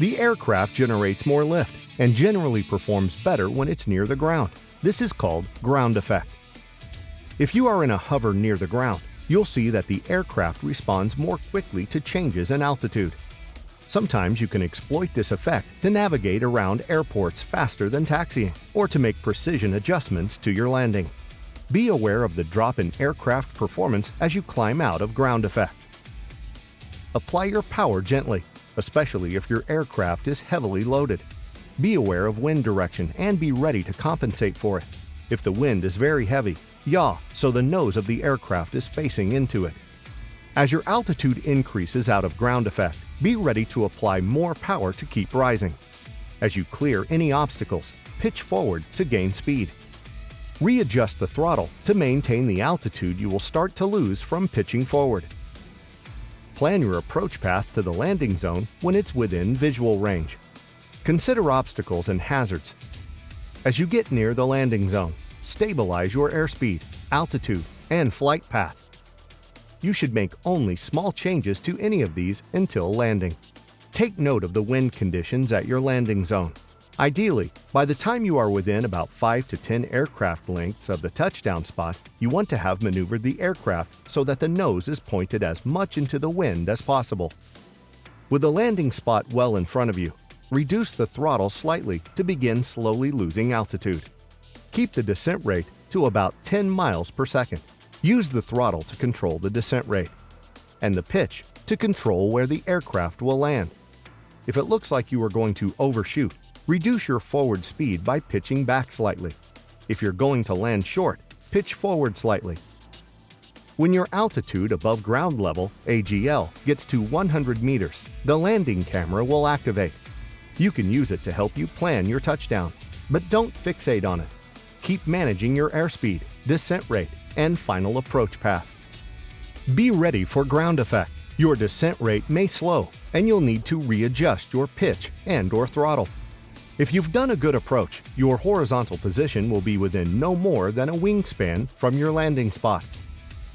The aircraft generates more lift and generally performs better when it's near the ground. This is called ground effect. If you are in a hover near the ground, you'll see that the aircraft responds more quickly to changes in altitude. Sometimes you can exploit this effect to navigate around airports faster than taxiing, or to make precision adjustments to your landing. Be aware of the drop in aircraft performance as you climb out of ground effect. Apply your power gently, especially if your aircraft is heavily loaded. Be aware of wind direction and be ready to compensate for it. If the wind is very heavy, yaw so the nose of the aircraft is facing into it. As your altitude increases out of ground effect, be ready to apply more power to keep rising. As you clear any obstacles, pitch forward to gain speed. Readjust the throttle to maintain the altitude you will start to lose from pitching forward. Plan your approach path to the landing zone when it's within visual range. Consider obstacles and hazards. As you get near the landing zone, stabilize your airspeed, altitude, and flight path. You should make only small changes to any of these until landing. Take note of the wind conditions at your landing zone. Ideally, by the time you are within about 5 to 10 aircraft lengths of the touchdown spot, you want to have maneuvered the aircraft so that the nose is pointed as much into the wind as possible. With the landing spot well in front of you, reduce the throttle slightly to begin slowly losing altitude. Keep the descent rate to about 10 miles per second. Use the throttle to control the descent rate, and the pitch to control where the aircraft will land. If it looks like you are going to overshoot, reduce your forward speed by pitching back slightly. If you're going to land short, pitch forward slightly. When your altitude above ground level, AGL, gets to 100 meters, the landing camera will activate. You can use it to help you plan your touchdown, but don't fixate on it. Keep managing your airspeed, descent rate, and final approach path. Be ready for ground effect. Your descent rate may slow, and you'll need to readjust your pitch and/or throttle. If you've done a good approach, your horizontal position will be within no more than a wingspan from your landing spot.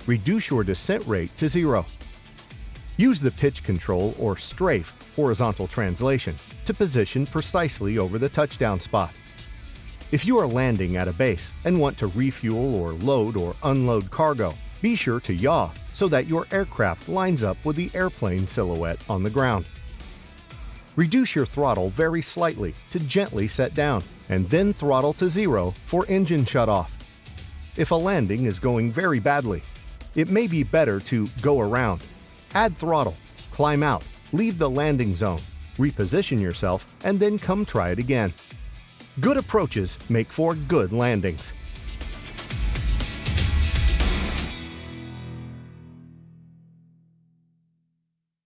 Reduce your descent rate to 0. Use the pitch control or strafe horizontal translation to position precisely over the touchdown spot. If you are landing at a base and want to refuel or load or unload cargo, be sure to yaw so that your aircraft lines up with the airplane silhouette on the ground. Reduce your throttle very slightly to gently set down, and then throttle to 0 for engine shutoff. If a landing is going very badly, it may be better to go around. Add throttle, climb out, leave the landing zone, reposition yourself, and then come try it again. Good approaches make for good landings.